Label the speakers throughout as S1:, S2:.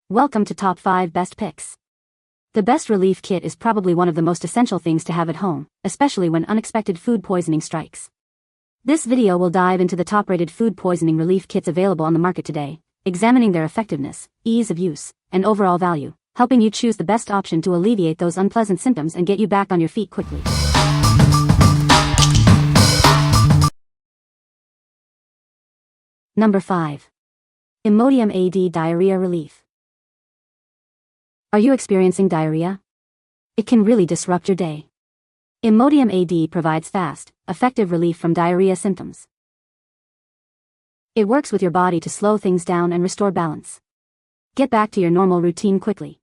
S1: Welcome to Top 5 Best Picks. The best relief kit is probably one of the most essential things to have at home, especially when unexpected food poisoning strikes. This video will dive into the top-rated food poisoning relief kits available on the market today, examining their effectiveness, ease of use, and overall value, helping you choose the best option to alleviate those unpleasant symptoms and get you back on your feet quickly. Number 5. Imodium AD Diarrhea Relief. Are you experiencing diarrhea? It can really disrupt your day. Imodium AD provides fast, effective relief from diarrhea symptoms. It works with your body to slow things down and restore balance. Get back to your normal routine quickly.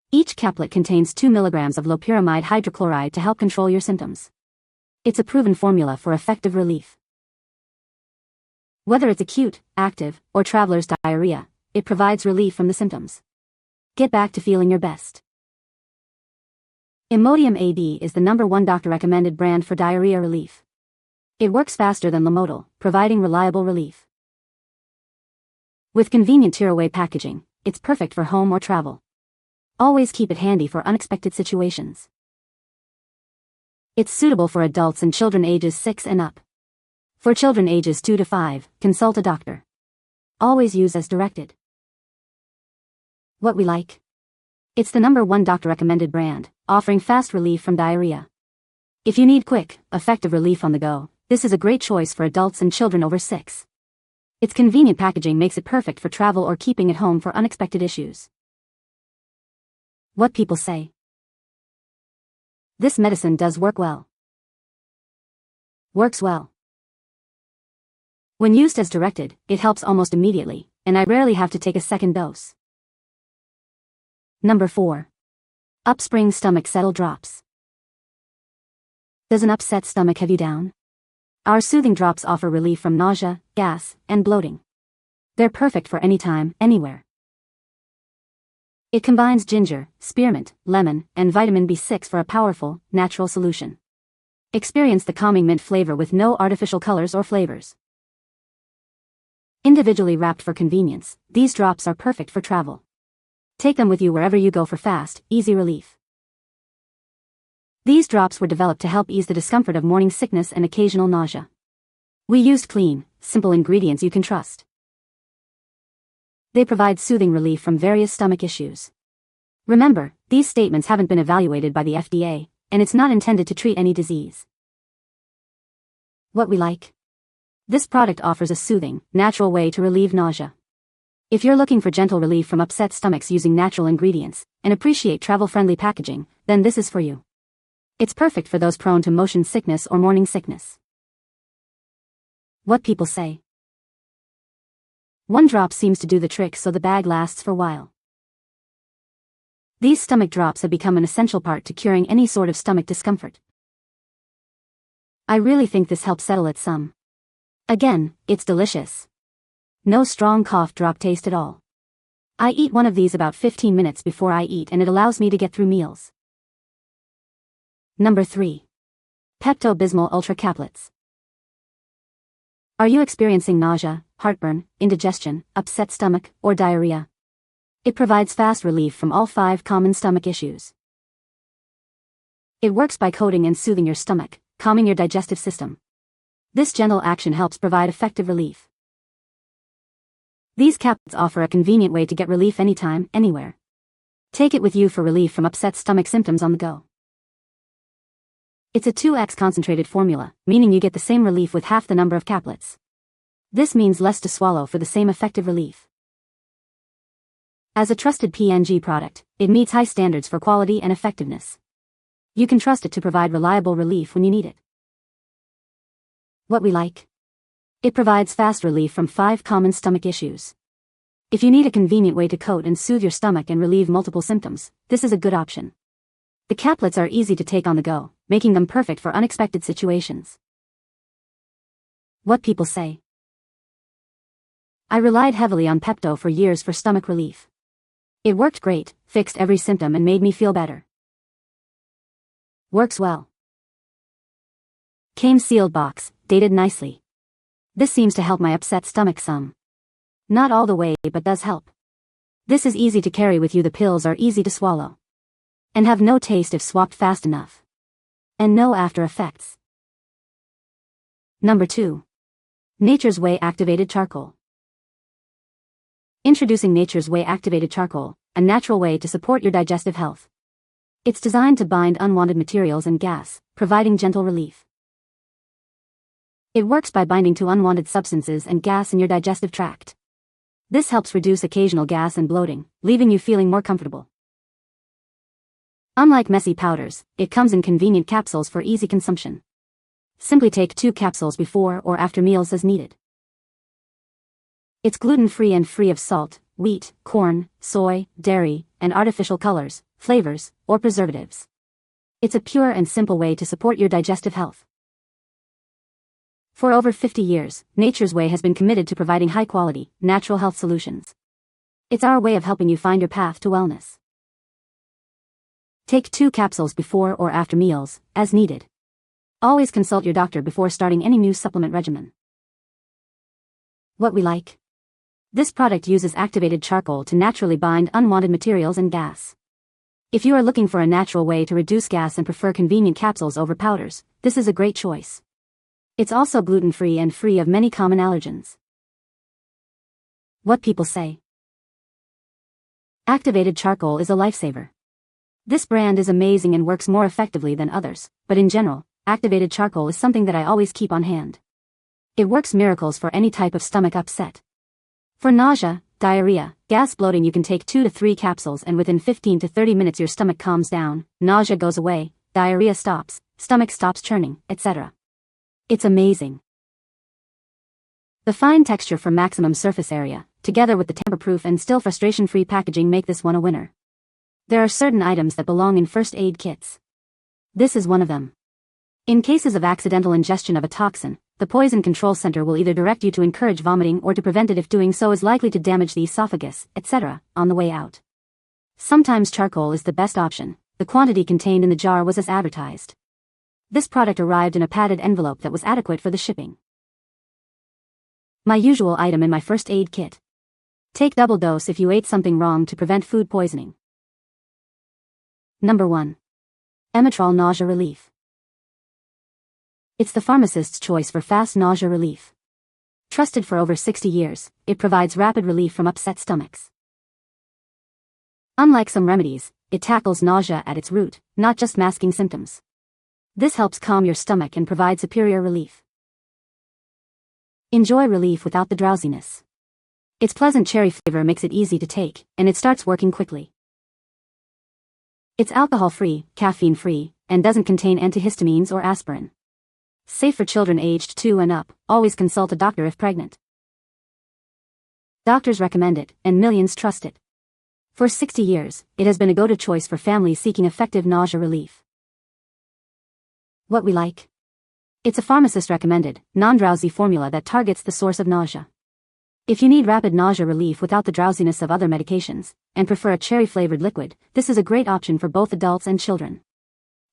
S1: Each caplet contains 2 mg of loperamide hydrochloride to help control your symptoms. It's a proven formula for effective relief. Whether it's acute, active, or traveler's diarrhea, it provides relief from the symptoms. Get back to feeling your best. Imodium AD is the #1 doctor-recommended brand for diarrhea relief. It works faster than Imodal, providing reliable relief. With convenient tear-away packaging, it's perfect for home or travel. Always keep it handy for unexpected situations. It's suitable for adults and children ages 6 and up. For children ages 2 to 5, consult a doctor. Always use as directed. What we like? It's the #1 doctor-recommended brand, offering fast relief from diarrhea. If you need quick, effective relief on the go, this is a great choice for adults and children over 6. Its convenient packaging makes it perfect for travel or keeping at home for unexpected issues. What people say. This medicine does work well. Works well. When used as directed, it helps almost immediately, and I rarely have to take a second dose. Number 4. UpSpring Stomach Settle Drops. Does an upset stomach have you down? Our soothing drops offer relief from nausea, gas, and bloating. They're perfect for any time, anywhere. It combines ginger, spearmint, lemon, and vitamin B6 for a powerful, natural solution. Experience the calming mint flavor with no artificial colors or flavors. Individually wrapped for convenience, these drops are perfect for travel. Take them with you wherever you go for fast, easy relief. These drops were developed to help ease the discomfort of morning sickness and occasional nausea. We used clean, simple ingredients you can trust. They provide soothing relief from various stomach issues. Remember, these statements haven't been evaluated by the FDA, and it's not intended to treat any disease. What we like? This product offers a soothing, natural way to relieve nausea. If you're looking for gentle relief from upset stomachs using natural ingredients, and appreciate travel-friendly packaging, then this is for you. It's perfect for those prone to motion sickness or morning sickness. What people say. One drop seems to do the trick so the bag lasts for a while. These stomach drops have become an essential part to curing any sort of stomach discomfort. I really think this helps settle it some. Again, it's delicious. No strong cough drop taste at all. I eat one of these about 15 minutes before I eat and it allows me to get through meals. Number 3. Pepto Bismol Ultra Caplets. Are you experiencing nausea, heartburn, indigestion, upset stomach, or diarrhea? It provides fast relief from all 5 common stomach issues. It works by coating and soothing your stomach, calming your digestive system. This gentle action helps provide effective relief. These caplets offer a convenient way to get relief anytime, anywhere. Take it with you for relief from upset stomach symptoms on the go. It's a 2x concentrated formula, meaning you get the same relief with half the number of caplets. This means less to swallow for the same effective relief. As a trusted P&G product, it meets high standards for quality and effectiveness. You can trust it to provide reliable relief when you need it. What we like? It provides fast relief from 5 common stomach issues. If you need a convenient way to coat and soothe your stomach and relieve multiple symptoms, this is a good option. The caplets are easy to take on the go, making them perfect for unexpected situations. What people say. I relied heavily on Pepto for years for stomach relief. It worked great, fixed every symptom and made me feel better. Works well. Came sealed box, dated nicely. This seems to help my upset stomach some. Not all the way, but does help. This is easy to carry with you. The pills are easy to swallow. And have no taste if swapped fast enough. And no after effects. Number 2. Nature's Way Activated Charcoal. Introducing Nature's Way Activated Charcoal, a natural way to support your digestive health. It's designed to bind unwanted materials and gas, providing gentle relief. It works by binding to unwanted substances and gas in your digestive tract. This helps reduce occasional gas and bloating, leaving you feeling more comfortable. Unlike messy powders, it comes in convenient capsules for easy consumption. Simply take 2 capsules before or after meals as needed. It's gluten-free and free of salt, wheat, corn, soy, dairy, and artificial colors, flavors, or preservatives. It's a pure and simple way to support your digestive health. For over 50 years, Nature's Way has been committed to providing high-quality, natural health solutions. It's our way of helping you find your path to wellness. Take 2 capsules before or after meals, as needed. Always consult your doctor before starting any new supplement regimen. What we like. This product uses activated charcoal to naturally bind unwanted materials and gas. If you are looking for a natural way to reduce gas and prefer convenient capsules over powders, this is a great choice. It's also gluten-free and free of many common allergens. What people say. Activated charcoal is a lifesaver. This brand is amazing and works more effectively than others, but in general, activated charcoal is something that I always keep on hand. It works miracles for any type of stomach upset. For nausea, diarrhea, gas, bloating, you can take 2 to 3 capsules and within 15 to 30 minutes your stomach calms down, nausea goes away, diarrhea stops, stomach stops churning, etc. It's amazing. The fine texture for maximum surface area, together with the tamper-proof and still frustration-free packaging, make this one a winner. There are certain items that belong in first aid kits. This is one of them. In cases of accidental ingestion of a toxin, the Poison Control Center will either direct you to encourage vomiting or to prevent it if doing so is likely to damage the esophagus, etc., on the way out. Sometimes charcoal is the best option. The quantity contained in the jar was as advertised. This product arrived in a padded envelope that was adequate for the shipping. My usual item in my first aid kit. Take double dose if you ate something wrong to prevent food poisoning. Number 1. Emetrol Nausea Relief. It's the pharmacist's choice for fast nausea relief. Trusted for over 60 years, it provides rapid relief from upset stomachs. Unlike some remedies, it tackles nausea at its root, not just masking symptoms. This helps calm your stomach and provide superior relief. Enjoy relief without the drowsiness. Its pleasant cherry flavor makes it easy to take, and it starts working quickly. It's alcohol-free, caffeine-free, and doesn't contain antihistamines or aspirin. Safe for children aged 2 and up. Always consult a doctor if pregnant. Doctors recommend it, and millions trust it. For 60 years, it has been a go-to choice for families seeking effective nausea relief. What we like. It's a pharmacist-recommended, non-drowsy formula that targets the source of nausea. If you need rapid nausea relief without the drowsiness of other medications, and prefer a cherry-flavored liquid, this is a great option for both adults and children.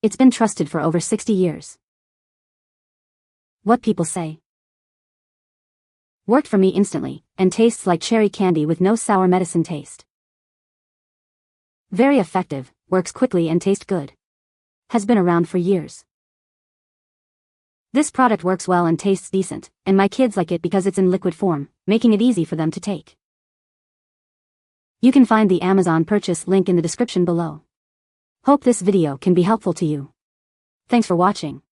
S1: It's been trusted for over 60 years. What people say. Worked for me instantly, and tastes like cherry candy with no sour medicine taste. Very effective, works quickly and tastes good. Has been around for years. This product works well and tastes decent, and my kids like it because it's in liquid form, making it easy for them to take. You can find the Amazon purchase link in the description below. Hope this video can be helpful to you. Thanks for watching.